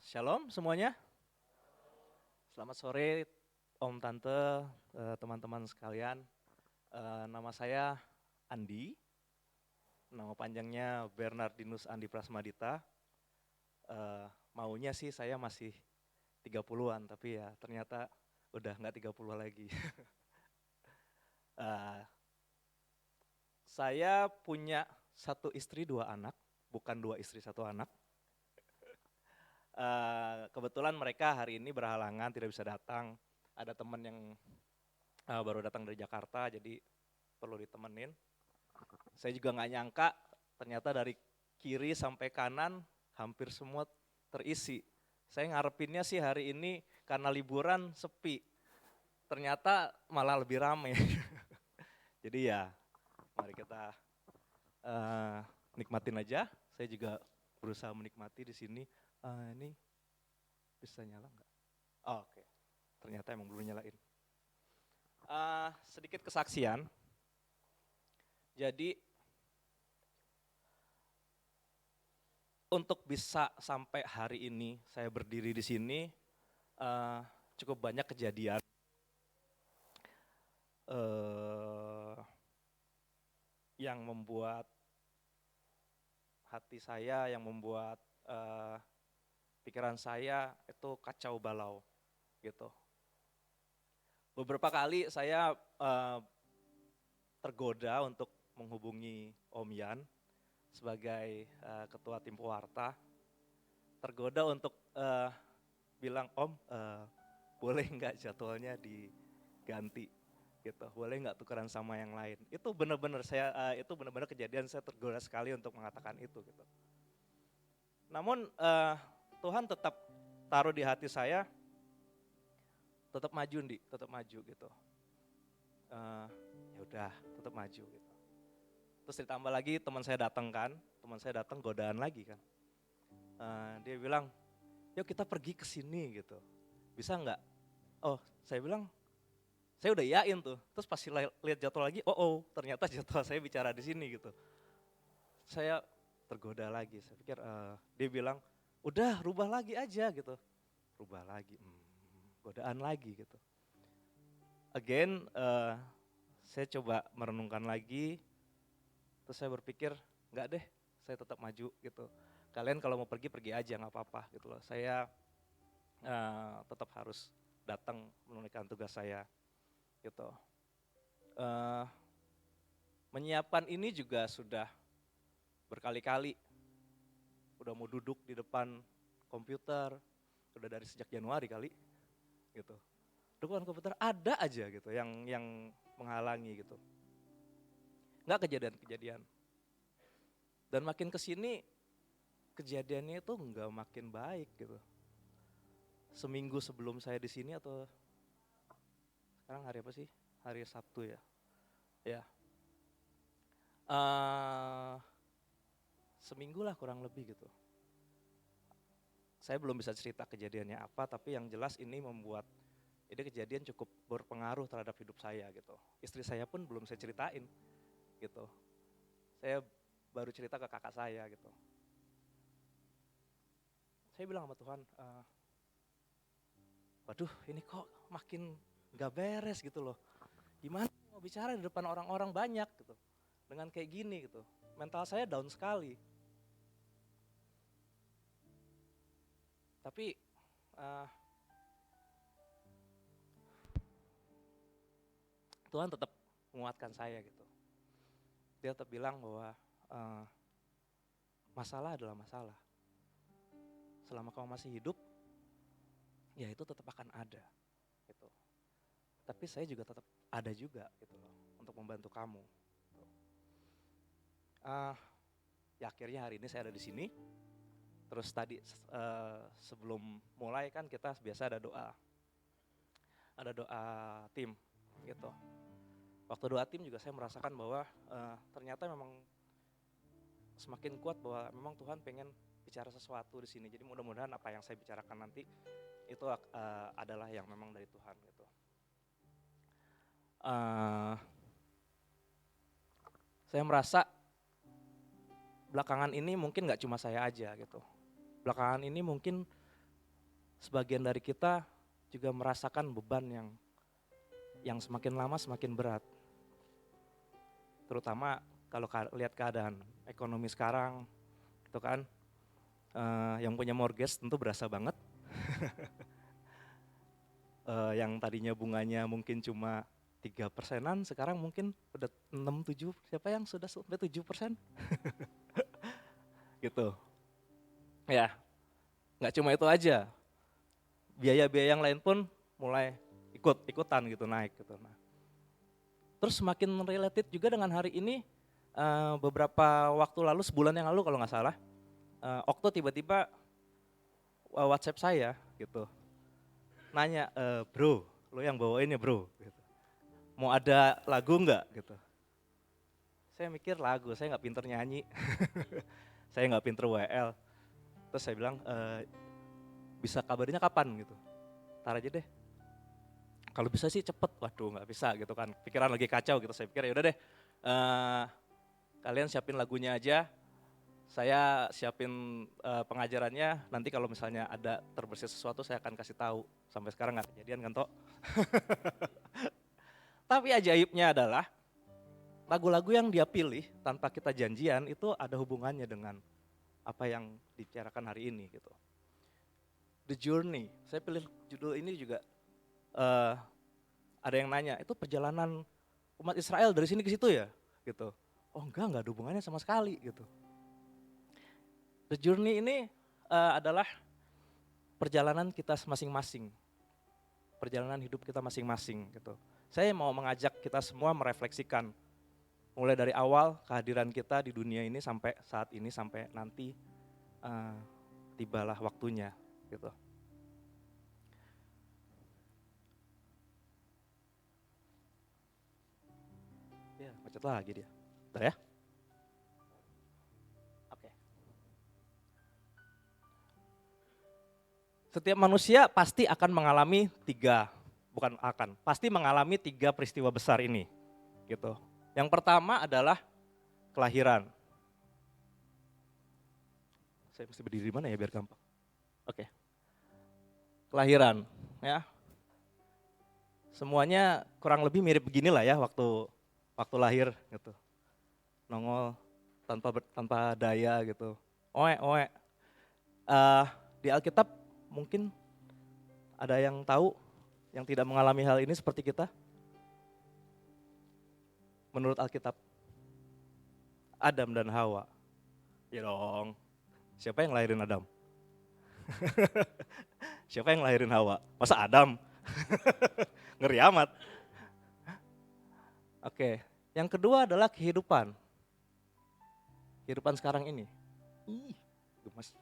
Shalom semuanya, selamat sore Om Tante, teman-teman sekalian. Nama saya Andi, nama panjangnya Bernardinus Andi Prasmadita. Maunya sih saya masih 30-an, tapi ya ternyata udah nggak 30 lagi. Eh, saya punya satu istri dua anak, bukan dua istri satu anak. Kebetulan mereka hari ini berhalangan tidak bisa datang. Ada teman yang baru datang dari Jakarta, jadi perlu ditemenin. Saya juga nggak nyangka ternyata dari kiri sampai kanan hampir semua terisi. Saya ngarepinnya sih hari ini karena liburan sepi, ternyata malah lebih ramai. Jadi ya mari kita nikmatin aja. Saya juga berusaha menikmati di sini. Ini bisa nyala nggak? Oh, oke, ternyata emang belum nyalain. Sedikit kesaksian. Jadi untuk bisa sampai hari ini saya berdiri di sini, cukup banyak kejadian yang membuat hati saya, yang membuat pikiran saya itu kacau balau gitu. Beberapa kali saya tergoda untuk menghubungi Om Yan sebagai ketua tim pewarta, tergoda untuk bilang, Om, boleh nggak jadwalnya diganti gitu, boleh nggak tukeran sama yang lain. Itu benar-benar itu benar-benar kejadian saya tergoda sekali untuk mengatakan itu gitu. Namun Tuhan tetap taruh di hati saya, tetap maju tetap maju gitu. Ya udah, tetap maju gitu. Terus ditambah lagi teman saya datang godaan lagi kan. Dia bilang, yuk kita pergi ke sini gitu, bisa nggak? Oh, saya bilang, saya udah iyain tuh. Terus pas lihat jadwal lagi, ternyata jadwal saya bicara di sini gitu. Saya tergoda lagi, saya pikir dia bilang, udah rubah lagi aja gitu. Rubah lagi, godaan lagi gitu. Again, saya coba merenungkan lagi, terus saya berpikir, enggak deh, saya tetap maju gitu. Kalian kalau mau pergi, pergi aja, nggak apa-apa gitu loh. Saya tetap harus datang menunaikan tugas saya gitu. Menyiapkan ini juga sudah berkali-kali, udah mau duduk di depan komputer, udah dari sejak Januari kali gitu. Depan komputer ada aja gitu yang menghalangi gitu. Nggak kejadian-kejadian. Dan makin kesini kejadiannya itu nggak makin baik gitu. Seminggu sebelum saya di sini atau sekarang hari apa sih? Hari Sabtu ya. Ya. Seminggu lah kurang lebih gitu. Saya belum bisa cerita kejadiannya apa, tapi yang jelas ini kejadian cukup berpengaruh terhadap hidup saya gitu. Istri saya pun belum saya ceritain gitu. Saya baru cerita ke kakak saya gitu. Saya bilang sama Tuhan, waduh ini kok makin gak beres gitu loh. Gimana mau bicara di depan orang-orang banyak gitu. Dengan kayak gini gitu. Mental saya down sekali. Tapi Tuhan tetap menguatkan saya gitu. Dia tetap bilang bahwa masalah adalah masalah. Selama kamu masih hidup, ya itu tetap akan ada gitu. Tapi saya juga tetap ada juga gitu loh untuk membantu kamu. Gitu. Ya akhirnya hari ini saya ada di sini. Terus tadi sebelum mulai kan kita biasa ada doa tim gitu. Waktu doa tim juga saya merasakan bahwa ternyata memang semakin kuat bahwa memang Tuhan pengen bicara sesuatu di sini. Jadi mudah-mudahan apa yang saya bicarakan nanti itu adalah yang memang dari Tuhan gitu. Saya merasa belakangan ini mungkin nggak cuma saya aja gitu. Belakangan ini mungkin sebagian dari kita juga merasakan beban yang semakin lama semakin berat. Terutama kalau lihat keadaan ekonomi sekarang, itu kan yang punya mortgage tentu berasa banget. Yang tadinya bunganya mungkin cuma 3%-an, sekarang mungkin udah 6-7, siapa yang sudah sampai 7%? Gitu. Ya, nggak cuma itu aja. Biaya-biaya yang lain pun mulai ikutan gitu naik gitu. Nah, terus semakin related juga dengan hari ini, beberapa waktu lalu, sebulan yang lalu kalau nggak salah, Okto tiba-tiba WhatsApp saya gitu, nanya, bro, lo yang bawain ya bro, gitu. Mau ada lagu nggak gitu. Saya mikir lagu, saya nggak pinter nyanyi, saya nggak pinter WL. Terus saya bilang, bisa kabarnya kapan gitu, ntar aja deh. Kalau bisa sih cepet, waduh nggak bisa gitu kan, pikiran lagi kacau gitu. Saya pikir ya udah deh, kalian siapin lagunya aja, saya siapin pengajarannya, nanti kalau misalnya ada terbersih sesuatu saya akan kasih tahu. Sampai sekarang nggak kejadian kan toh. Tapi ajaibnya adalah lagu-lagu yang dia pilih tanpa kita janjian itu ada hubungannya dengan apa yang dibicarakan hari ini gitu. The Journey, saya pilih judul ini juga, ada yang nanya, itu perjalanan umat Israel dari sini ke situ ya? Gitu. Oh enggak ada hubungannya sama sekali gitu. The Journey ini adalah perjalanan kita masing-masing, perjalanan hidup kita masing-masing gitu. Saya mau mengajak kita semua merefleksikan, mulai dari awal kehadiran kita di dunia ini sampai saat ini, sampai nanti tibalah waktunya gitu. Ya, macet lagi dia. Bentar ya. Oke. Setiap manusia pasti akan mengalami pasti mengalami tiga peristiwa besar ini gitu. Yang pertama adalah kelahiran. Saya mesti berdiri di mana ya biar gampang. Oke. Kelahiran ya. Semuanya kurang lebih mirip beginilah ya waktu lahir gitu. Nongol tanpa daya gitu. Oe oe. Di Alkitab mungkin ada yang tahu yang tidak mengalami hal ini seperti kita? Menurut Alkitab, Adam dan Hawa. Ya dong, siapa yang lahirin Adam? Siapa yang lahirin Hawa? Masa Adam? Ngeri amat. Oke, yang kedua adalah kehidupan. Kehidupan sekarang ini. Ih, gemes.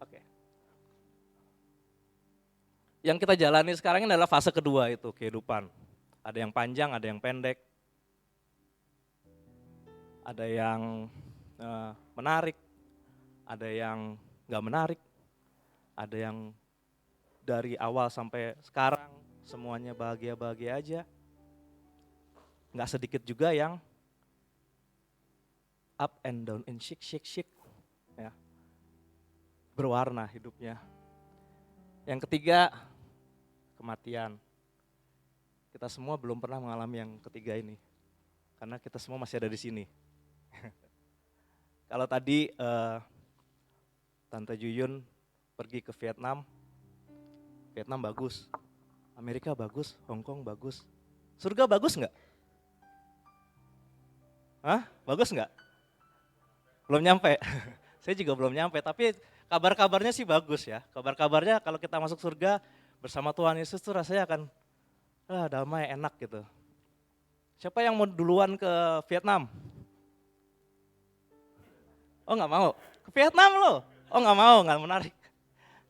Oke. Yang kita jalani sekarang ini adalah fase kedua itu, kehidupan. Ada yang panjang, ada yang pendek. Ada yang menarik, ada yang nggak menarik, ada yang dari awal sampai sekarang semuanya bahagia-bahagia aja. Nggak sedikit juga yang up and down and shake, ya. Berwarna hidupnya. Yang ketiga, kematian. Kita semua belum pernah mengalami yang ketiga ini, karena kita semua masih ada di sini. Kalau tadi Tante Juyun pergi ke Vietnam bagus, Amerika bagus, Hong Kong bagus. Surga bagus nggak? Hah? Bagus nggak? Belum nyampe. Saya juga belum nyampe, tapi kabar-kabarnya sih bagus ya. Kabar-kabarnya kalau kita masuk surga bersama Tuhan Yesus tuh rasanya akan damai, enak gitu. Siapa yang mau duluan ke Vietnam? Oh nggak mau? Ke Vietnam loh? Oh nggak mau, nggak menarik.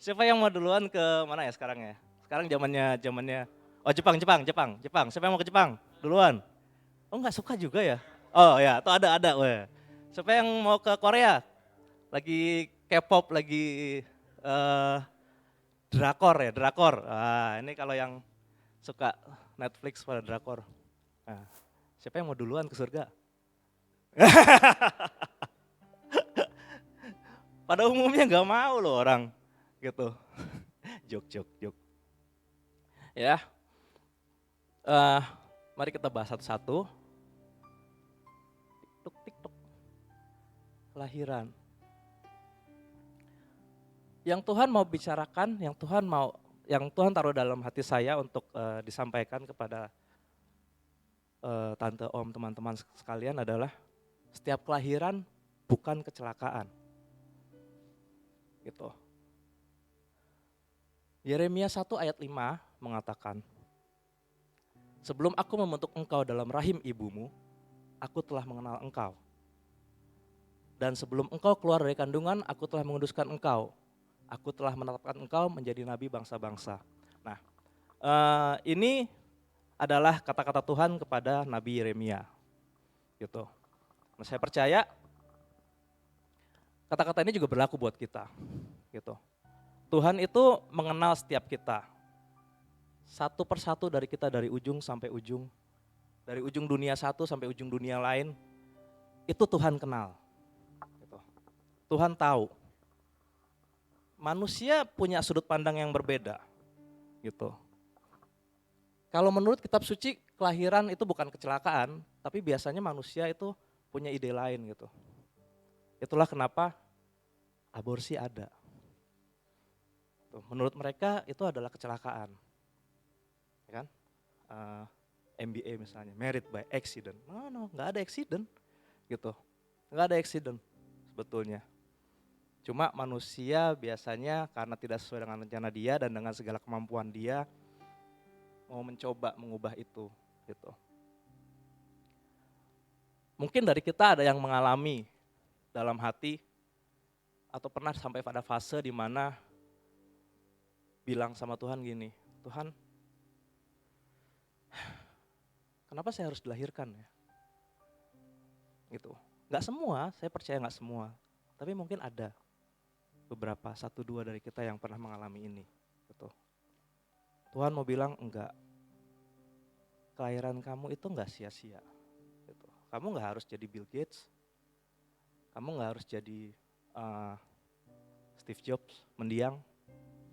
Siapa yang mau duluan ke mana ya sekarang ya? Sekarang zamannya. Oh Jepang. Siapa yang mau ke Jepang? Duluan. Oh nggak suka juga ya? Oh ya, tuh ada. Weh. Siapa yang mau ke Korea? Lagi K-pop, lagi drakor. Ini kalau yang suka Netflix pada drakor. Nah, siapa yang mau duluan ke surga? Pada umumnya nggak mau loh orang gitu. Jok. Ya, eh, mari kita bahas satu-satu. Tiktok, kelahiran. Yang Tuhan mau bicarakan, yang Tuhan taruh dalam hati saya untuk disampaikan kepada tante, om, teman-teman sekalian adalah setiap kelahiran bukan kecelakaan. Gitu. Yeremia 1 ayat 5 mengatakan, sebelum aku membentuk engkau dalam rahim ibumu, aku telah mengenal engkau. Dan sebelum engkau keluar dari kandungan, aku telah menguduskan engkau. Aku telah menetapkan engkau menjadi nabi bangsa-bangsa. Nah, ini adalah kata-kata Tuhan kepada Nabi Yeremia. Gitu. Nah, saya percaya kata-kata ini juga berlaku buat kita. Gitu. Tuhan itu mengenal setiap kita. Satu persatu dari kita, dari ujung sampai ujung. Dari ujung dunia satu sampai ujung dunia lain. Itu Tuhan kenal. Gitu. Tuhan tahu. Manusia punya sudut pandang yang berbeda. Gitu. Kalau menurut kitab suci, kelahiran itu bukan kecelakaan, tapi biasanya manusia itu punya ide lain gitu. Itulah kenapa aborsi ada. Menurut mereka itu adalah kecelakaan. Ya kan? MBA misalnya, married by accident. No, nggak ada accident. Gitu. Nggak ada accident sebetulnya. Cuma manusia biasanya karena tidak sesuai dengan rencana dia dan dengan segala kemampuan dia mau mencoba mengubah itu gitu. Mungkin dari kita ada yang mengalami dalam hati atau pernah sampai pada fase di mana bilang sama Tuhan gini, Tuhan, kenapa saya harus dilahirkan ya? Gitu. Nggak semua, saya percaya nggak semua, tapi mungkin ada beberapa, 1-2 dari kita yang pernah mengalami ini. Gitu. Tuhan mau bilang enggak, kelahiran kamu itu enggak sia-sia. Gitu. Kamu enggak harus jadi Bill Gates, kamu enggak harus jadi Steve Jobs mendiang,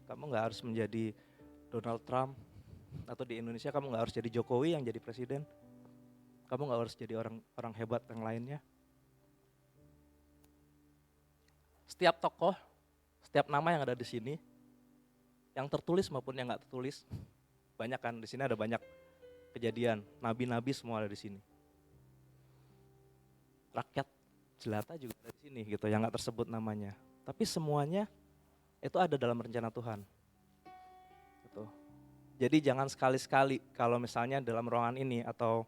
kamu enggak harus menjadi Donald Trump, atau di Indonesia kamu enggak harus jadi Jokowi yang jadi presiden, kamu enggak harus jadi orang hebat yang lainnya. Setiap tokoh, setiap nama yang ada di sini, yang tertulis maupun yang enggak tertulis, banyak kan, di sini ada banyak kejadian, nabi-nabi semua ada di sini. Rakyat jelata juga ada di sini gitu, yang enggak tersebut namanya. Tapi semuanya itu ada dalam rencana Tuhan. Gitu. Jadi jangan sekali-sekali kalau misalnya dalam ruangan ini atau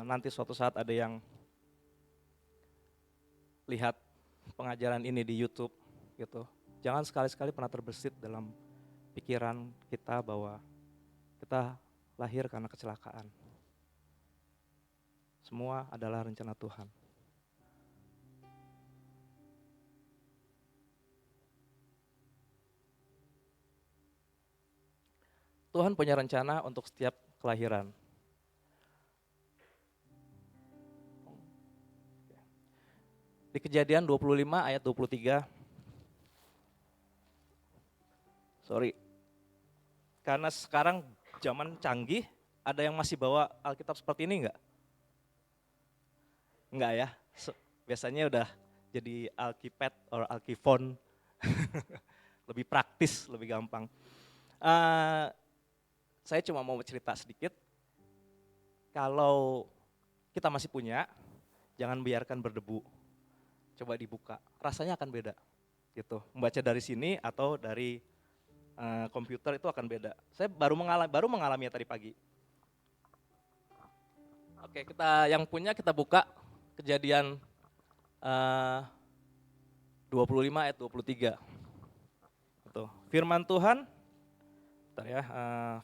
nanti suatu saat ada yang lihat pengajaran ini di YouTube gitu. Jangan sekali-sekali pernah terbersit dalam pikiran kita bahwa kita lahir karena kecelakaan. Semua adalah rencana Tuhan. Tuhan punya rencana untuk setiap kelahiran. Di Kejadian 25 ayat 23. Karena sekarang zaman canggih, ada yang masih bawa Alkitab seperti ini enggak? Enggak ya, biasanya udah jadi Alkipad atau Alkifon. Lebih praktis, lebih gampang. Saya cuma mau cerita sedikit, kalau kita masih punya, jangan biarkan berdebu. Coba dibuka, rasanya akan beda. Gitu. Membaca dari sini atau dari komputer itu akan beda. Saya baru mengalami tadi pagi. Oke, kita yang punya kita buka Kejadian 25 ayat 23. Gitu. Firman Tuhan,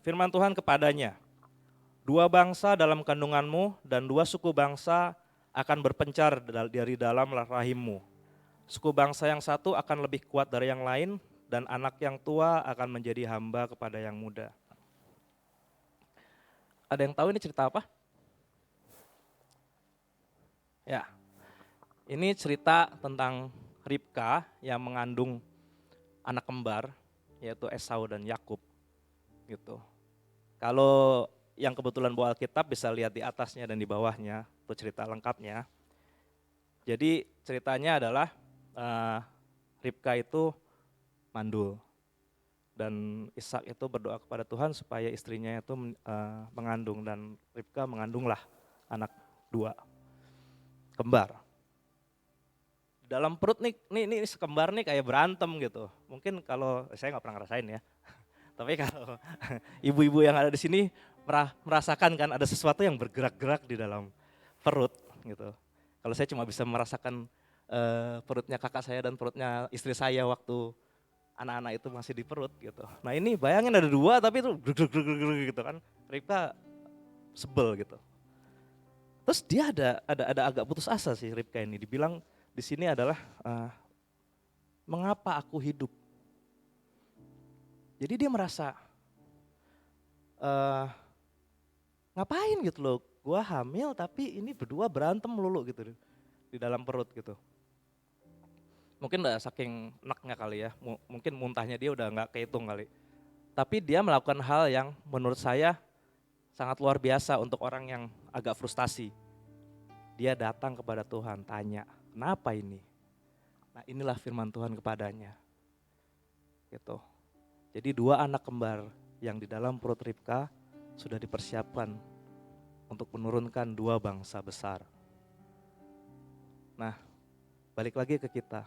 firman Tuhan kepadanya, 2 bangsa dalam kandunganmu dan 2 suku bangsa akan berpencar dari dalam rahimmu. Suku bangsa yang satu akan lebih kuat dari yang lain dan anak yang tua akan menjadi hamba kepada yang muda. Ada yang tahu ini cerita apa? Ya, ini cerita tentang Ribka yang mengandung anak kembar, yaitu Esau dan Yakub gitu. Kalau yang kebetulan bawa Alkitab bisa lihat di atasnya dan di bawahnya, itu cerita lengkapnya. Jadi ceritanya adalah Ribka itu mandul dan Ishak itu berdoa kepada Tuhan supaya istrinya itu mengandung, dan Ribka mengandunglah anak 2 kembar. Dalam perut nih sekembar nih kayak berantem gitu. Mungkin kalau saya nggak pernah ngerasain ya. Tapi kalau ibu-ibu yang ada di sini merasakan kan ada sesuatu yang bergerak-gerak di dalam perut gitu. Kalau saya cuma bisa merasakan perutnya kakak saya dan perutnya istri saya waktu anak-anak itu masih di perut gitu. Nah ini bayangin ada 2 tapi itu gitu kan. Ribka sebel gitu. Terus dia ada agak putus asa sih Ribka ini. Dibilang di sini adalah mengapa aku hidup. Jadi dia merasa ngapain gitu loh, gua hamil tapi ini berdua berantem melulu gitu di dalam perut gitu. Mungkin udah saking neknya kali ya, mungkin muntahnya dia udah nggak kehitung kali. Tapi dia melakukan hal yang menurut saya sangat luar biasa untuk orang yang agak frustasi. Dia datang kepada Tuhan, tanya, kenapa ini? Nah inilah firman Tuhan kepadanya. Gitu. Jadi 2 anak kembar yang di dalam perut Ribka sudah dipersiapkan untuk menurunkan 2 bangsa besar. Nah, balik lagi ke kita.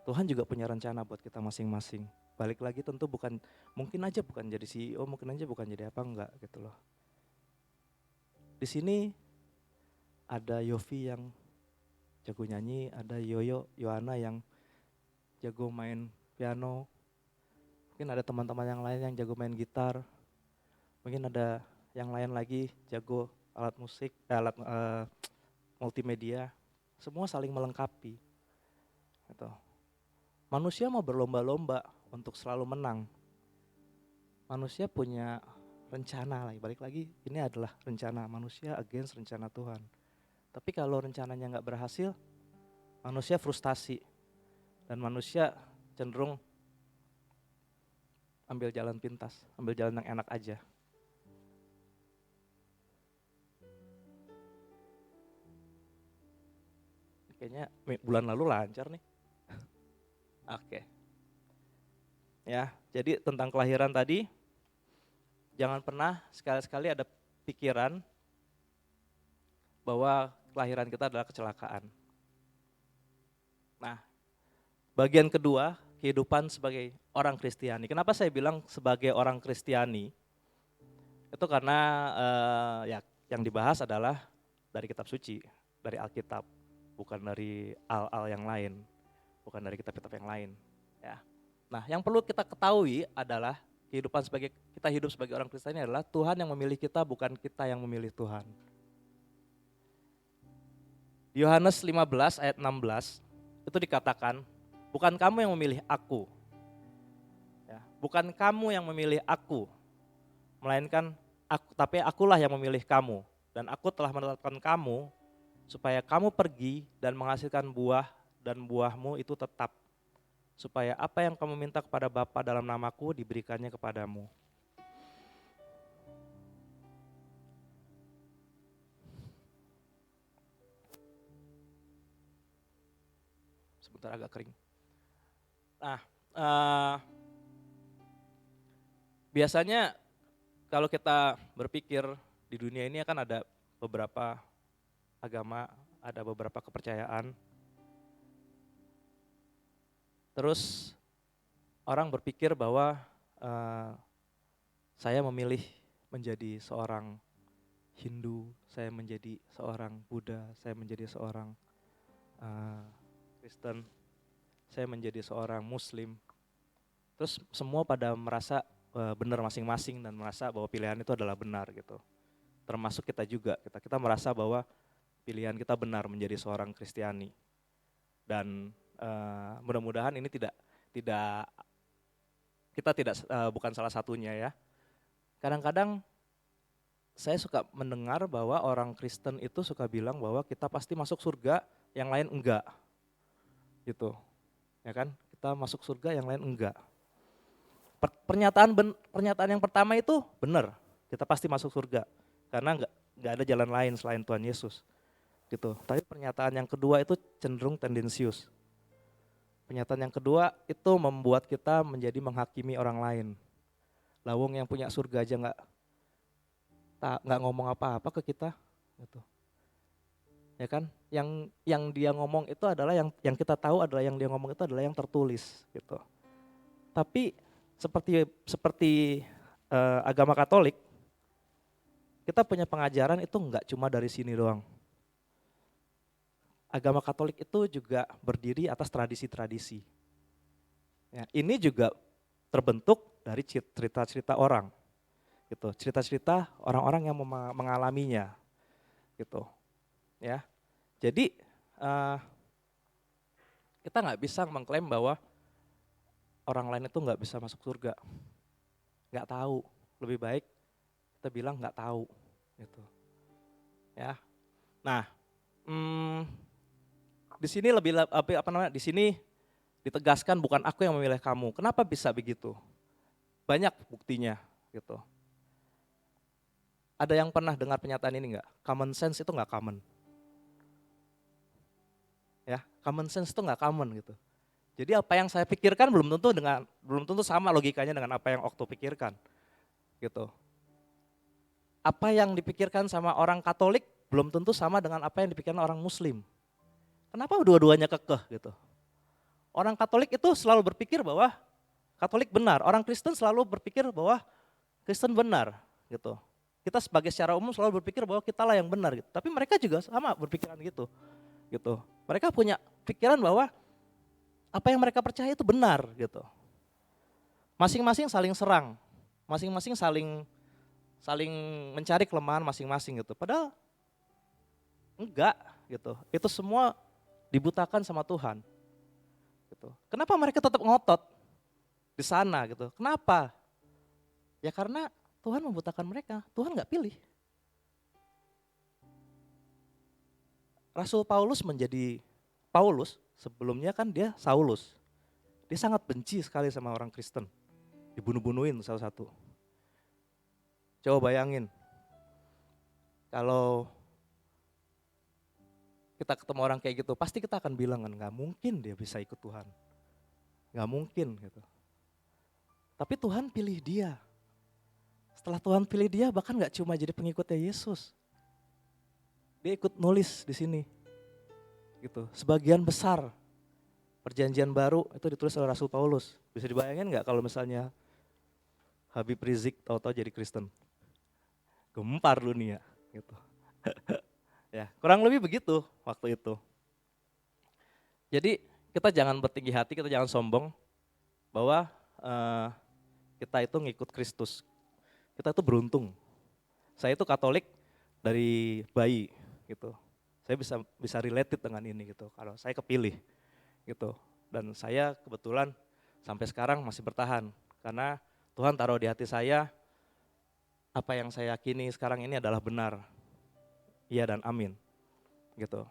Tuhan juga punya rencana buat kita masing-masing. Balik lagi tentu mungkin aja bukan jadi CEO, mungkin aja bukan jadi apa enggak gitu loh. Di sini ada Yofi yang jago nyanyi, ada Yohana yang jago main piano. Mungkin ada teman-teman yang lain yang jago main gitar. Mungkin ada yang lain lagi jago alat musik, multimedia. Semua saling melengkapi. Gitu. Manusia mau berlomba-lomba untuk selalu menang. Manusia punya rencana, balik lagi ini adalah rencana manusia against rencana Tuhan. Tapi kalau rencananya nggak berhasil, manusia frustasi dan manusia cenderung ambil jalan pintas, ambil jalan yang enak aja. Kayaknya bulan lalu lancar nih. Oke. Ya, jadi tentang kelahiran tadi, jangan pernah sekali-sekali ada pikiran bahwa kelahiran kita adalah kecelakaan. Nah, bagian kedua, kehidupan sebagai orang Kristiani. Kenapa saya bilang sebagai orang Kristiani? Itu karena ya yang dibahas adalah dari kitab suci, dari Alkitab, bukan dari al-al yang lain, bukan dari kitab-kitab yang lain. Ya. Nah, yang perlu kita ketahui adalah kita hidup sebagai orang Kristen adalah Tuhan yang memilih kita, bukan kita yang memilih Tuhan. Yohanes 15 ayat 16 itu dikatakan, bukan kamu yang memilih aku, ya, bukan kamu yang memilih aku, melainkan aku, tapi akulah yang memilih kamu, dan aku telah menetapkan kamu supaya kamu pergi dan menghasilkan buah, dan buahmu itu tetap, supaya apa yang kamu minta kepada Bapa dalam namaku diberikannya kepadamu. Sebentar agak kering. Nah, biasanya kalau kita berpikir di dunia ini akan ada beberapa agama, ada beberapa kepercayaan. Terus orang berpikir bahwa saya memilih menjadi seorang Hindu, saya menjadi seorang Buddha, saya menjadi seorang Kristen, saya menjadi seorang Muslim. Terus semua pada merasa benar masing-masing dan merasa bahwa pilihan itu adalah benar gitu. Termasuk kita juga, kita merasa bahwa pilihan kita benar menjadi seorang Kristiani. Dan mudah-mudahan ini bukan salah satunya ya. Kadang-kadang saya suka mendengar bahwa orang Kristen itu suka bilang bahwa kita pasti masuk surga, yang lain enggak. gitu. Ya kan? Kita masuk surga, yang lain enggak. Pernyataan yang pertama itu benar, kita pasti masuk surga karena nggak ada jalan lain selain Tuhan Yesus gitu. Tapi pernyataan yang kedua itu cenderung tendensius. Pernyataan yang kedua itu membuat kita menjadi menghakimi orang lain. Lawong yang punya surga aja nggak ngomong apa-apa ke kita gitu. Ya kan? Yang dia ngomong itu adalah yang kita tahu adalah yang dia ngomong itu adalah yang tertulis gitu. Tapi seperti agama Katolik, kita punya pengajaran itu enggak cuma dari sini doang. Agama Katolik itu juga berdiri atas tradisi-tradisi. Ya, ini juga terbentuk dari cerita-cerita orang, gitu. Cerita-cerita orang-orang yang mengalaminya, gitu. Ya, jadi kita nggak bisa mengklaim bahwa orang lain itu nggak bisa masuk surga, nggak tahu. Lebih baik kita bilang nggak tahu, gitu. Ya, nah, di sini di sini ditegaskan bukan aku yang memilih kamu. Kenapa bisa begitu? Banyak buktinya, gitu. Ada yang pernah dengar pernyataan ini nggak? Common sense itu nggak common. Ya, common sense itu nggak common gitu. Jadi apa yang saya pikirkan belum tentu sama logikanya dengan apa yang Okto pikirkan, gitu. Apa yang dipikirkan sama orang Katolik belum tentu sama dengan apa yang dipikirkan orang Muslim. Kenapa dua-duanya kekeh gitu? Orang Katolik itu selalu berpikir bahwa Katolik benar, orang Kristen selalu berpikir bahwa Kristen benar, gitu. Kita sebagai secara umum selalu berpikir bahwa kitalah yang benar, gitu. Tapi mereka juga sama berpikiran gitu. Mereka punya pikiran bahwa apa yang mereka percaya itu benar, gitu. Masing-masing saling serang, masing-masing saling mencari kelemahan masing-masing gitu. Padahal enggak, gitu. Itu semua dibutakan sama Tuhan. Gitu. Kenapa mereka tetap ngotot di sana gitu? Kenapa? Ya karena Tuhan membutakan mereka. Tuhan nggak pilih. Rasul Paulus menjadi Paulus, sebelumnya kan dia Saulus. Dia sangat benci sekali sama orang Kristen. Dibunuh-bunuhin salah satu. Coba bayangin, kalau kita ketemu orang kayak gitu, pasti kita akan bilang kan, nggak mungkin dia bisa ikut Tuhan. Nggak mungkin gitu. Tapi Tuhan pilih dia. Setelah Tuhan pilih dia, bahkan nggak cuma jadi pengikutnya Yesus. Dia ikut nulis di sini. Gitu. Sebagian besar Perjanjian Baru itu ditulis oleh Rasul Paulus. Bisa dibayangin nggak kalau misalnya Habib Rizik tahu-tahu jadi Kristen? Gempar dunia gitu. Ya, kurang lebih begitu waktu itu. Jadi kita jangan bertinggi hati, kita jangan sombong bahwa kita itu ngikut Kristus. Kita itu beruntung. Saya itu Katolik dari bayi gitu. Saya bisa related dengan ini gitu. Kalau saya kepilih gitu. Dan saya kebetulan sampai sekarang masih bertahan karena Tuhan taruh di hati saya apa yang saya yakini sekarang ini adalah benar. Iya dan amin. Gitu.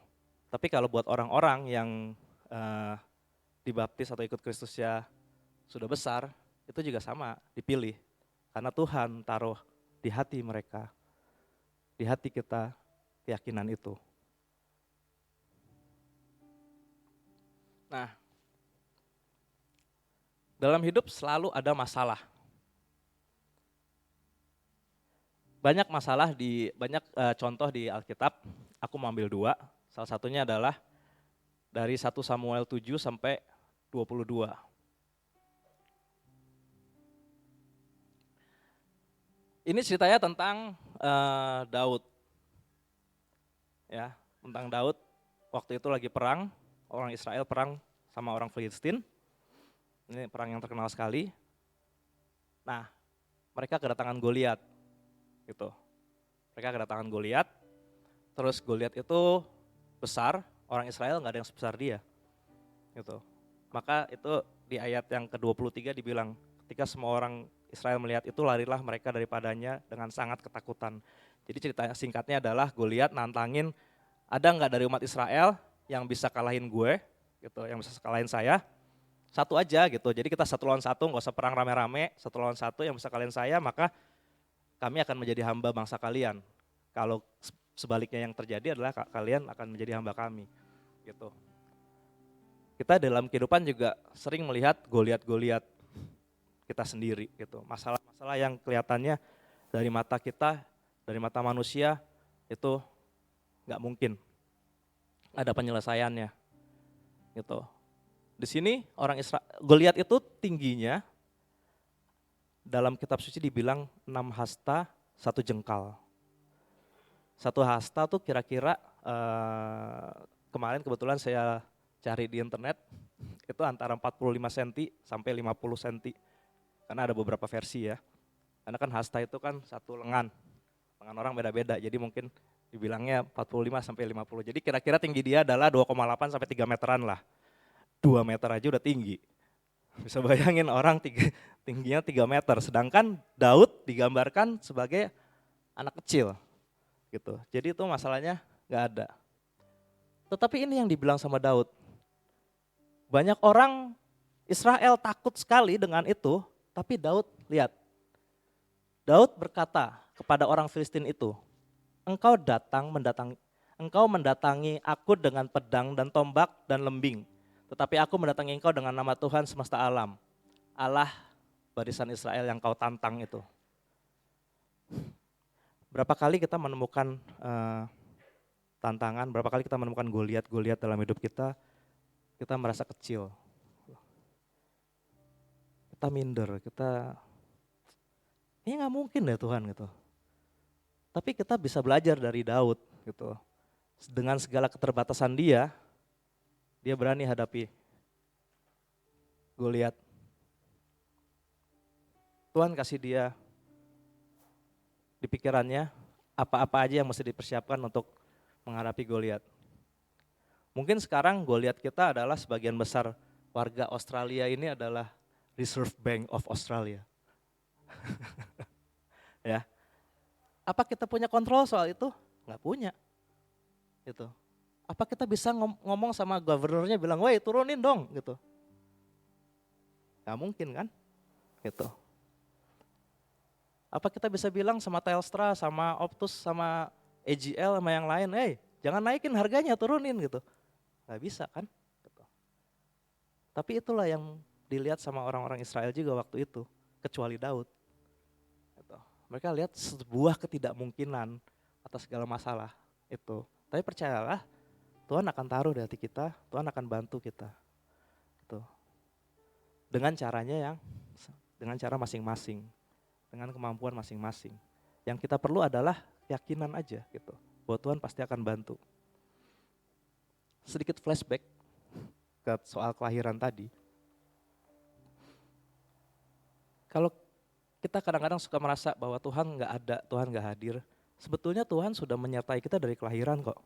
Tapi kalau buat orang-orang yang dibaptis atau ikut Kristus ya sudah besar, itu juga sama, dipilih. Karena Tuhan taruh di hati mereka, di hati kita keyakinan itu. Nah, dalam hidup selalu ada masalah. Banyak masalah banyak contoh di Alkitab, aku mau ambil 2. Salah satunya adalah dari 1 Samuel 7 sampai 22. Ini ceritanya tentang Daud. Ya, tentang Daud waktu itu lagi perang, orang Israel perang sama orang Filistin. Ini perang yang terkenal sekali. Nah, mereka kedatangan Goliat. Gitu. Mereka kedatangan Goliat. Terus Goliat itu besar, orang Israel nggak ada yang sebesar dia. Gitu. Maka itu di ayat yang ke-23 dibilang, ketika semua orang Israel melihat itu, larilah mereka daripadanya dengan sangat ketakutan. Jadi cerita singkatnya adalah Goliat nantangin, ada nggak dari umat Israel yang bisa kalahin gue? gitu, yang bisa kalahin saya. Satu aja gitu, jadi kita 1 lawan 1, nggak usah perang rame-rame, 1 lawan 1 yang bisa kalian saya, maka kami akan menjadi hamba bangsa kalian. Kalau sebaliknya yang terjadi adalah kalian akan menjadi hamba kami. Gitu. Kita dalam kehidupan juga sering melihat Goliat-Goliat kita sendiri gitu. Masalah-masalah yang kelihatannya dari mata kita, dari mata manusia itu nggak mungkin ada penyelesaiannya gitu. Di sini orang Israel, Goliat itu tingginya dalam kitab suci dibilang 6 hasta 1 jengkal. 1 hasta tuh kira-kira kemarin kebetulan saya cari di internet itu antara 45 cm sampai 50 cm. Karena ada beberapa versi ya. Karena kan hasta itu kan 1 lengan. Lengan orang beda-beda, jadi mungkin dibilangnya 45 sampai 50. Jadi kira-kira tinggi dia adalah 2,8 sampai 3 meteran lah. 2 meter aja udah tinggi. Bisa bayangin orang tingginya 3 meter, sedangkan Daud digambarkan sebagai anak kecil gitu. Jadi itu masalahnya nggak ada. Tetapi ini yang dibilang sama Daud. Banyak orang Israel takut sekali dengan itu, tapi Daud lihat. Daud berkata kepada orang Filistin itu, engkau mendatangi aku dengan pedang dan tombak dan lembing. Tetapi aku mendatangi engkau dengan nama Tuhan semesta alam, Allah barisan Israel yang kau tantang itu. Berapa kali kita menemukan tantangan, berapa kali kita menemukan Goliat dalam hidup kita merasa kecil. Kita minder, ini nggak mungkin deh Tuhan gitu. Tapi kita bisa belajar dari Daud gitu. Dengan segala keterbatasan dia berani hadapi Goliat. Tuhan kasih dia di pikirannya apa-apa aja yang mesti dipersiapkan untuk menghadapi Goliat. Mungkin sekarang Goliat kita adalah sebagian besar warga Australia ini adalah Reserve Bank of Australia. Ya. Apa kita punya kontrol soal itu? Nggak punya. Gitu. Apa kita bisa ngomong sama governornya bilang, "Woi, turunin dong," gitu. Nggak mungkin kan? Gitu. Apa kita bisa bilang sama Telstra, sama Optus, sama AGL, sama yang lain, jangan naikin harganya, turunin gitu. Nggak bisa kan? Gitu. Tapi itulah yang dilihat sama orang-orang Israel juga waktu itu, kecuali Daud. Gitu. Mereka lihat sebuah ketidakmungkinan atas segala masalah itu. Tapi percayalah, Tuhan akan taruh di hati kita, Tuhan akan bantu kita. Gitu. Dengan cara masing-masing, dengan kemampuan masing-masing. Yang kita perlu adalah keyakinan aja gitu, bahwa Tuhan pasti akan bantu. Sedikit flashback ke soal kelahiran tadi. Kalau kita kadang-kadang suka merasa bahwa Tuhan nggak ada, Tuhan nggak hadir, sebetulnya Tuhan sudah menyertai kita dari kelahiran kok.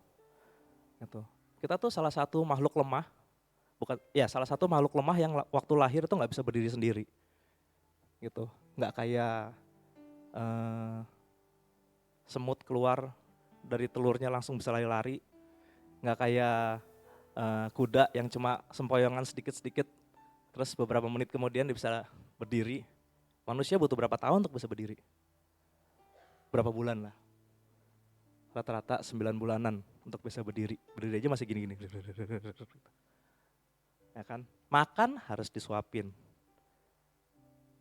Gitu. Kita tuh salah satu makhluk lemah, salah satu makhluk lemah yang waktu lahir tuh nggak bisa berdiri sendiri. Gitu. Nggak kayak semut keluar dari telurnya langsung bisa lari-lari, nggak kayak kuda yang cuma sempoyongan sedikit-sedikit, terus beberapa menit kemudian dia bisa berdiri. Manusia butuh berapa tahun untuk bisa berdiri? Berapa bulan lah? Rata-rata 9 bulanan untuk bisa berdiri. Berdiri aja masih gini-gini. Ya kan? Makan harus disuapin.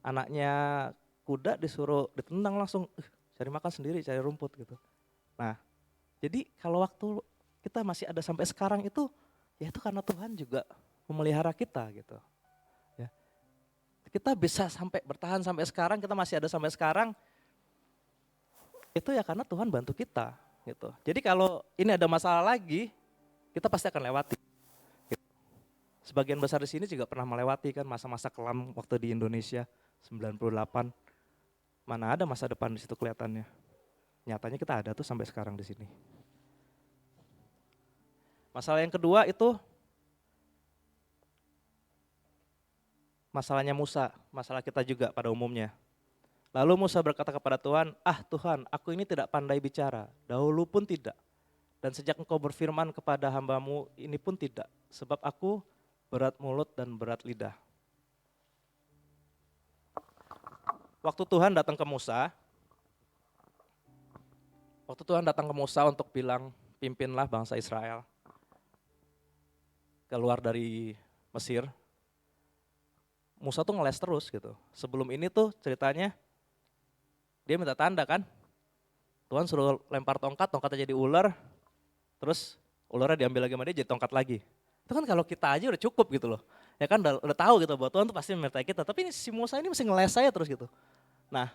Anaknya kuda disuruh ditendang langsung, cari makan sendiri, cari rumput gitu. Nah, jadi kalau waktu kita masih ada sampai sekarang itu, ya itu karena Tuhan juga memelihara kita gitu. Ya. Kita bisa bertahan sampai sekarang, kita masih ada sampai sekarang, itu ya karena Tuhan bantu kita. Gitu. Jadi kalau ini ada masalah lagi, kita pasti akan lewati. Gitu. Sebagian besar di sini juga pernah melewati kan masa-masa kelam waktu di Indonesia 98. Mana ada masa depan di situ kelihatannya. Nyatanya kita ada tuh sampai sekarang di sini. Masalah yang kedua itu masalahnya Musa, masalah kita juga pada umumnya. Lalu Musa berkata kepada Tuhan, Tuhan, aku ini tidak pandai bicara, dahulu pun tidak. Dan sejak engkau berfirman kepada hambamu ini pun tidak. Sebab aku berat mulut dan berat lidah. Waktu Tuhan datang ke Musa untuk bilang, pimpinlah bangsa Israel keluar dari Mesir, Musa tuh ngeles terus gitu. Sebelum ini tuh ceritanya dia minta tanda kan, Tuhan suruh lempar tongkat, tongkatnya jadi ular, terus ularnya diambil lagi sama dia jadi tongkat lagi. Itu kan kalau kita aja udah cukup gitu loh. Ya kan udah tahu gitu bahwa Tuhan tuh pasti menyertai kita, tapi ini si Musa ini mesti ngeles saya terus gitu. Nah,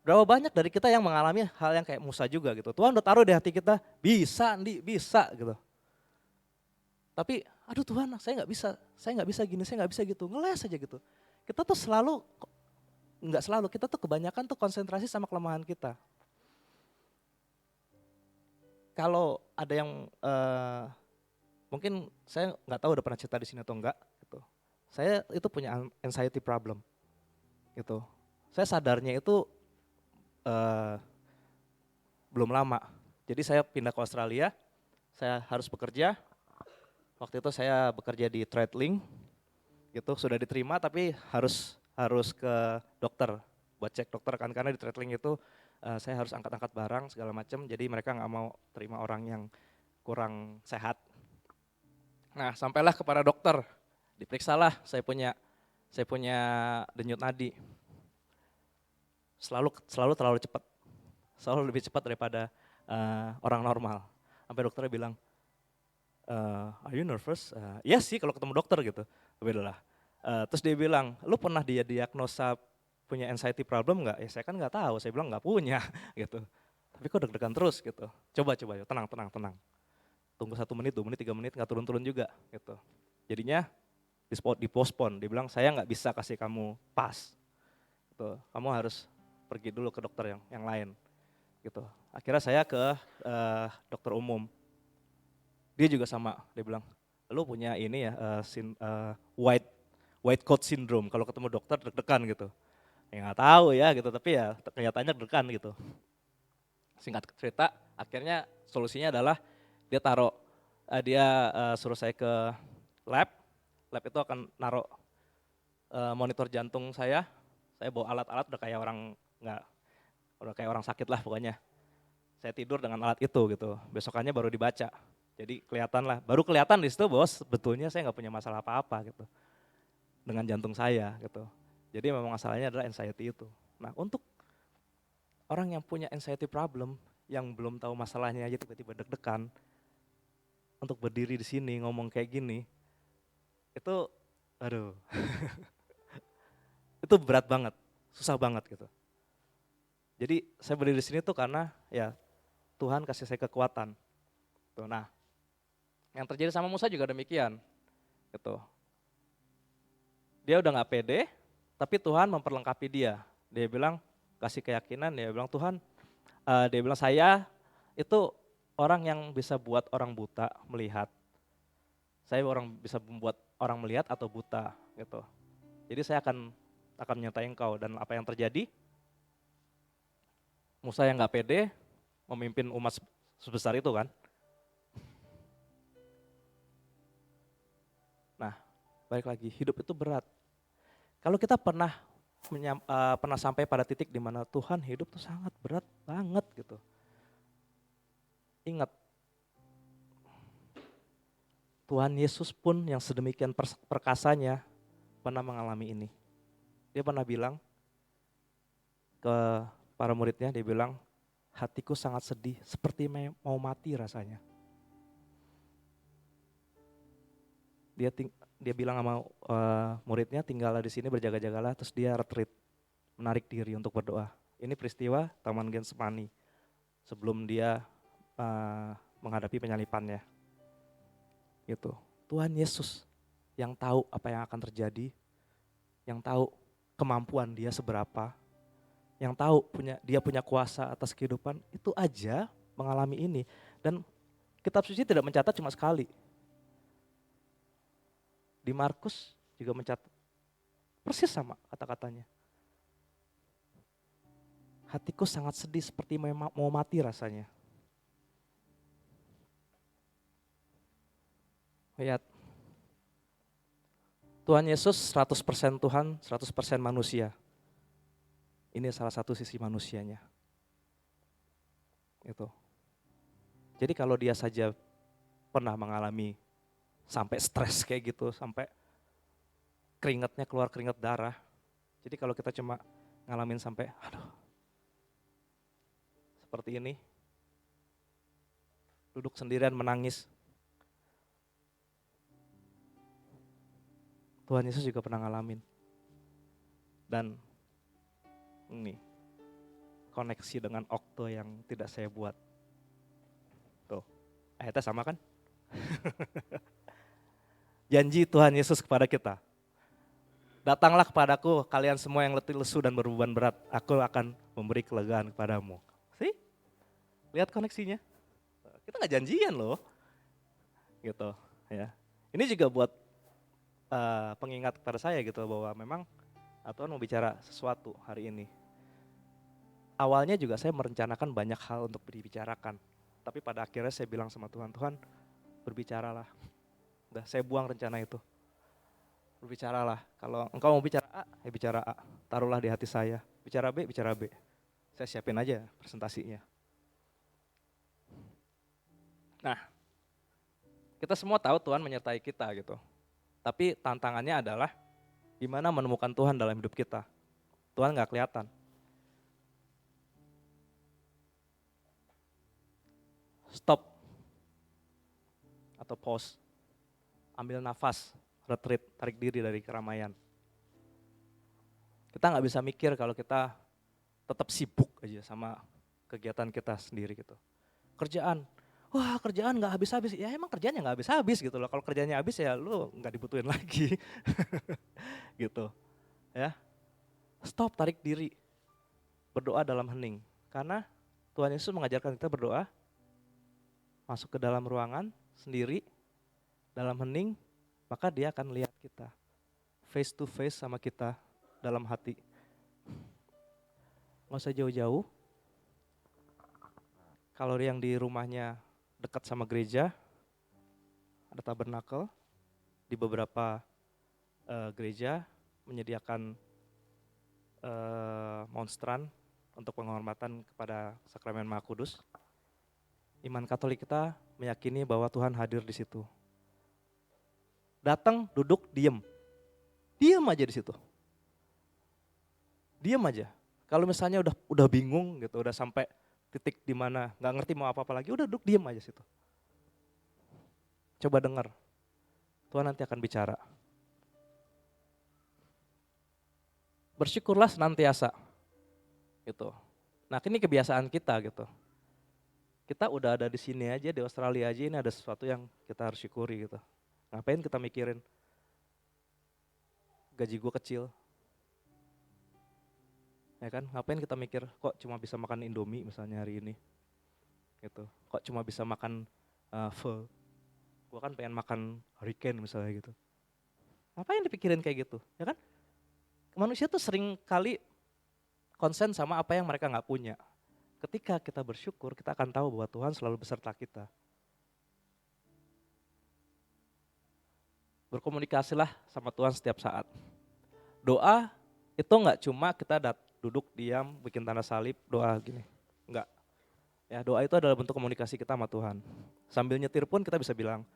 berapa banyak dari kita yang mengalami hal yang kayak Musa juga gitu. Tuhan udah taruh di hati kita, bisa Andi, bisa gitu. Tapi aduh Tuhan, saya nggak bisa gini, saya nggak bisa gitu, ngeles aja gitu. Kita tuh nggak selalu, kita tuh kebanyakan tuh konsentrasi sama kelemahan kita. Kalau ada yang mungkin saya nggak tahu udah pernah cerita di sini atau enggak gitu. Saya itu punya anxiety problem gitu. Saya sadarnya itu belum lama. Jadi saya pindah ke Australia, saya harus bekerja. Waktu itu saya bekerja di TradeLink gitu, sudah diterima tapi harus ke dokter buat cek dokter kan, karena di TradeLink itu saya harus angkat-angkat barang segala macam, jadi mereka nggak mau terima orang yang kurang sehat. Nah, sampailah kepada dokter, diperiksalah, saya punya denyut nadi. Selalu terlalu cepat. Selalu lebih cepat daripada orang normal. Sampai dokternya bilang, are you nervous? Iya sih kalau ketemu dokter gitu. Tapi udahlah. Terus dia bilang, lu pernah dia diagnosa punya anxiety problem nggak? Ya saya kan nggak tahu, saya bilang nggak punya gitu. Tapi kok deg-degan terus gitu. Coba, tenang. Tunggu 1 menit, 2 menit, 3 menit, nggak turun-turun juga gitu. Jadinya dipospon, dia bilang saya nggak bisa kasih kamu pas, gitu. Kamu harus pergi dulu ke dokter yang lain, gitu. Akhirnya saya ke dokter umum, dia juga sama, dia bilang, lu punya ini ya white coat syndrome, kalau ketemu dokter deg-degan gitu. Ya nggak tahu ya gitu, tapi ya kelihatannya deg-degan gitu. Singkat cerita, akhirnya solusinya adalah dia suruh saya ke lab itu akan naruh monitor jantung saya bawa alat-alat udah kayak orang sakit lah pokoknya. Saya tidur dengan alat itu gitu, besokannya baru dibaca. Jadi baru kelihatan di situ bahwa sebetulnya saya nggak punya masalah apa-apa gitu dengan jantung saya gitu. Jadi memang masalahnya adalah anxiety itu. Nah, untuk orang yang punya anxiety problem, yang belum tahu masalahnya aja tiba-tiba deg-degan, untuk berdiri di sini ngomong kayak gini, itu aduh, itu berat banget, susah banget gitu. Jadi saya berdiri di sini tuh karena ya Tuhan kasih saya kekuatan. Tuh, nah, yang terjadi sama Musa juga demikian. Gitu. Dia udah nggak pede, tapi Tuhan memperlengkapi dia. Dia bilang kasih keyakinan, dia bilang Tuhan, dia bilang saya itu orang yang bisa buat orang buta melihat. Saya bisa membuat orang melihat atau buta gitu. Jadi saya akan menyertai engkau, dan apa yang terjadi? Musa yang nggak pede memimpin umat sebesar itu kan. Nah, balik lagi, hidup itu berat. Kalau kita pernah sampai pada titik di mana Tuhan, hidup tuh sangat berat banget gitu. Ingat, Tuhan Yesus pun yang sedemikian perkasanya pernah mengalami ini. Dia pernah bilang ke para muridnya, dia bilang, hatiku sangat sedih, seperti mau mati rasanya. Dia bilang sama muridnya, tinggallah di sini, berjaga-jagalah, terus dia retreat, menarik diri untuk berdoa. Ini peristiwa Taman Getsemani, sebelum dia menghadapi penyalipannya. Gitu. Tuhan Yesus yang tahu apa yang akan terjadi, yang tahu kemampuan dia seberapa, yang tahu dia punya kuasa atas kehidupan, itu aja mengalami ini. Dan kitab suci tidak mencatat cuma sekali. Di Markus juga mencatat persis sama kata-katanya. Hatiku sangat sedih, seperti mau mati rasanya. Lihat, Tuhan Yesus 100% Tuhan, 100% manusia. Ini salah satu sisi manusianya. Gitu. Jadi kalau dia saja pernah mengalami sampai stres kayak gitu, sampai keringatnya keluar keringat darah. Jadi kalau kita cuma ngalamin sampai, aduh, seperti ini, duduk sendirian menangis. Tuhan Yesus juga pernah ngalamin. Dan ini, koneksi dengan okto yang tidak saya buat. Tuh, ayatnya sama kan? Janji Tuhan Yesus kepada kita. Datanglah kepadaku kalian semua yang letih lesu dan berbeban berat, aku akan memberi kelegaan kepadamu. See? Lihat koneksinya. Kita gak janjian loh. Gitu ya. Ini juga buat pengingat kepada saya gitu bahwa memang Tuhan mau bicara sesuatu hari ini. Awalnya juga saya merencanakan banyak hal untuk dibicarakan. Tapi pada akhirnya saya bilang sama Tuhan, Tuhan berbicaralah. Udah saya buang rencana itu. Berbicaralah, kalau engkau mau bicara A, ya bicara A. Taruhlah di hati saya. Bicara B, bicara B. Saya siapin aja presentasinya. Nah, kita semua tahu Tuhan menyertai kita gitu. Tapi tantangannya adalah gimana menemukan Tuhan dalam hidup kita. Tuhan gak kelihatan. Stop atau pause. Ambil nafas, retreat, tarik diri dari keramaian. Kita gak bisa mikir kalau kita tetap sibuk aja sama kegiatan kita sendiri gitu. Kerjaan, wah kerjaan gak habis-habis, ya emang kerjanya gak habis-habis gitu loh. Kalau kerjanya habis ya lu gak dibutuhin lagi gitu ya. Stop, tarik diri, berdoa dalam hening. Karena Tuhan Yesus mengajarkan kita berdoa, masuk ke dalam ruangan sendiri, dalam hening, maka dia akan lihat kita. Face to face sama kita dalam hati. Nggak usah jauh-jauh. Kalau yang di rumahnya dekat sama gereja, ada tabernakel. Di beberapa gereja menyediakan monstran untuk penghormatan kepada sakramen Maha Kudus. Iman Katolik kita meyakini bahwa Tuhan hadir di situ. Datang, duduk, diem. Diem aja di situ. Diem aja. Kalau misalnya udah bingung gitu, udah sampai titik di mana nggak ngerti mau apa-apa lagi, udah duduk diem aja situ. Coba dengar. Tuhan nanti akan bicara. Bersyukurlah senantiasa. Gitu. Nah, ini kebiasaan kita gitu. Kita udah ada di sini aja, di Australia aja, ini ada sesuatu yang kita harus syukuri gitu. Ngapain kita mikirin gaji gue kecil? Ya kan, ngapain kita mikir kok cuma bisa makan Indomie misalnya hari ini? Gitu. Kok cuma bisa makan pho? Gue kan pengen makan hurricane misalnya gitu. Ngapain dipikirin kayak gitu? Ya kan? Manusia tuh sering kali konsen sama apa yang mereka nggak punya. Ketika kita bersyukur, kita akan tahu bahwa Tuhan selalu beserta kita. Berkomunikasilah sama Tuhan setiap saat. Doa itu nggak cuma kita duduk diam, bikin tanda salib, doa gini. Enggak. Ya, doa itu adalah bentuk komunikasi kita sama Tuhan. Sambil nyetir pun kita bisa bilang,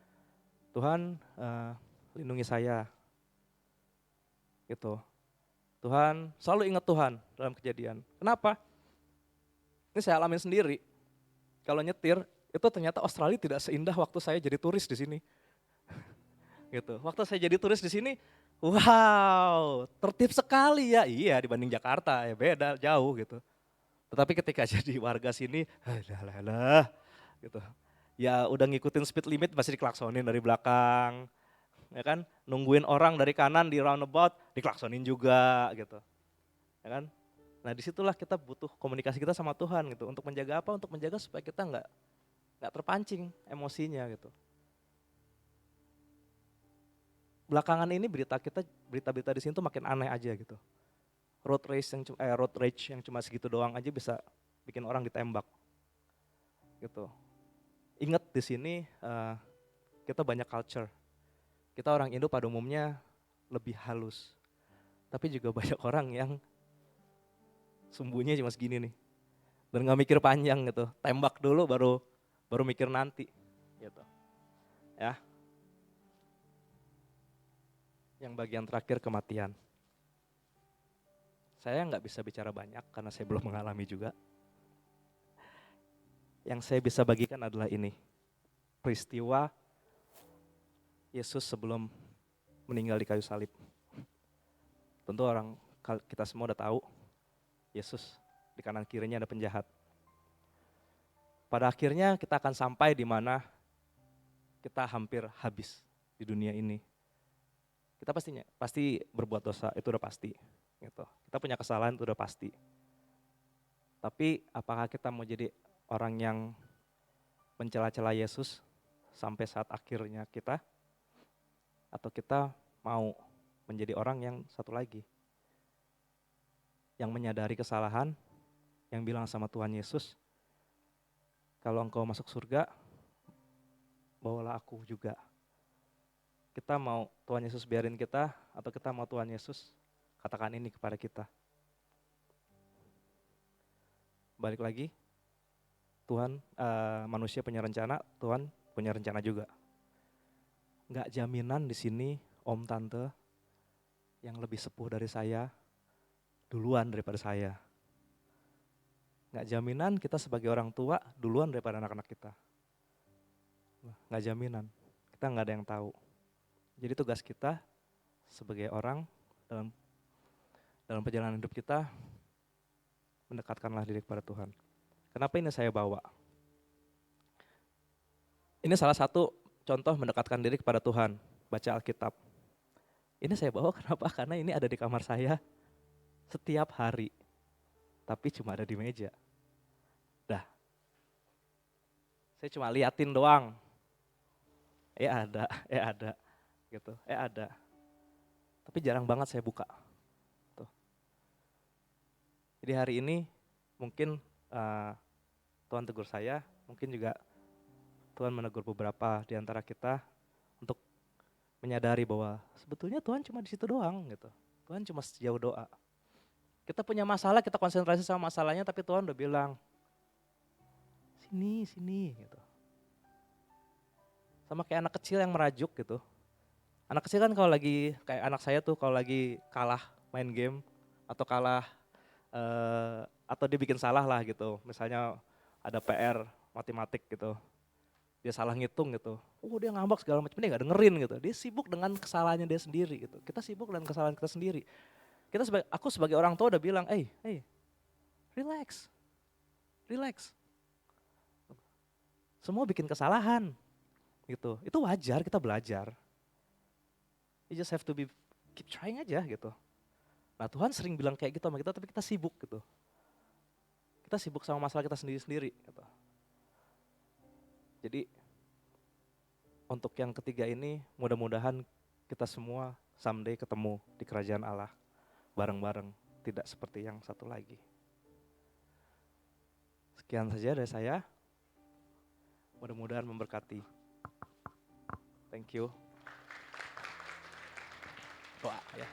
Tuhan lindungi saya. Gitu. Tuhan, selalu ingat Tuhan dalam kejadian. Kenapa? Ini saya alamin sendiri. Kalau nyetir, itu ternyata Australia tidak seindah waktu saya jadi turis di sini. Gitu. Waktu saya jadi turis di sini, wow, tertib sekali ya. Iya, dibanding Jakarta ya beda jauh gitu. Tetapi ketika jadi warga sini, alah, gitu. Ya udah ngikutin speed limit masih diklaksonin dari belakang. Ya kan, nungguin orang dari kanan di roundabout, diklaksonin juga gitu. Ya kan? Nah disitulah kita butuh komunikasi kita sama Tuhan gitu. Untuk menjaga apa? Untuk menjaga supaya kita nggak terpancing emosinya gitu. Belakangan ini berita-berita di sini tuh makin aneh aja gitu. Road rage yang cuma segitu doang aja bisa bikin orang ditembak. Gitu. Ingat di sini kita banyak culture. Kita orang Indo pada umumnya lebih halus. Tapi juga banyak orang yang sumbunya cuma segini nih. Dan gak mikir panjang gitu. Tembak dulu baru mikir nanti. Gitu. Ya. Yang bagian terakhir kematian. Saya nggak bisa bicara banyak karena saya belum mengalami juga. Yang saya bisa bagikan adalah ini. Peristiwa Yesus sebelum meninggal di kayu salib. Tentu kita semua udah tahu Yesus di kanan kirinya ada penjahat. Pada akhirnya kita akan sampai di mana kita hampir habis di dunia ini. Kita pasti berbuat dosa, itu udah pasti. Gitu. Kita punya kesalahan, itu udah pasti. Tapi apakah kita mau jadi orang yang mencela-cela Yesus sampai saat akhirnya kita? Atau kita mau menjadi orang yang satu lagi, yang menyadari kesalahan, yang bilang sama Tuhan Yesus, kalau engkau masuk surga, bawalah aku juga. Kita mau Tuhan Yesus biarin kita, atau kita mau Tuhan Yesus katakan ini kepada kita. Balik lagi, Tuhan, manusia punya rencana, Tuhan punya rencana juga. Nggak jaminan di sini om tante yang lebih sepuh dari saya duluan daripada saya. Nggak jaminan kita sebagai orang tua duluan daripada anak-anak kita. Nggak jaminan, kita nggak ada yang tahu. Jadi tugas kita sebagai orang dalam perjalanan hidup kita, mendekatkanlah diri kepada Tuhan. Kenapa ini saya bawa? Ini salah satu contoh mendekatkan diri kepada Tuhan, baca Alkitab. Ini saya bawa kenapa? Karena ini ada di kamar saya setiap hari, tapi cuma ada di meja. Dah, saya cuma liatin doang. Ada, gitu. Ada. Tapi jarang banget saya buka. Tuh. Jadi hari ini mungkin Tuhan tegur saya, mungkin juga Tuhan menegur beberapa di antara kita untuk menyadari bahwa sebetulnya Tuhan cuma di situ doang gitu. Tuhan cuma sejauh doa. Kita punya masalah, kita konsentrasi sama masalahnya, tapi Tuhan udah bilang, sini gitu. Sama kayak anak kecil yang merajuk gitu. Anak kecil kan kalau lagi, kayak anak saya tuh kalau lagi kalah main game, atau kalah, atau dia bikin salah lah gitu. Misalnya ada PR matematik gitu. Dia salah ngitung gitu, dia ngambek segala macam, dia gak dengerin gitu. Dia sibuk dengan kesalahannya dia sendiri gitu. Kita sibuk dengan kesalahan kita sendiri. Aku sebagai orang tua udah bilang, hey, relax. Semua bikin kesalahan gitu. Itu wajar, kita belajar. You just have to keep trying aja gitu. Nah Tuhan sering bilang kayak gitu sama kita, tapi kita sibuk gitu. Kita sibuk sama masalah kita sendiri-sendiri gitu. Jadi untuk yang ketiga ini mudah-mudahan kita semua someday ketemu di kerajaan Allah bareng-bareng, tidak seperti yang satu lagi. Sekian saja dari saya, mudah-mudahan memberkati. Thank you. Doa ya.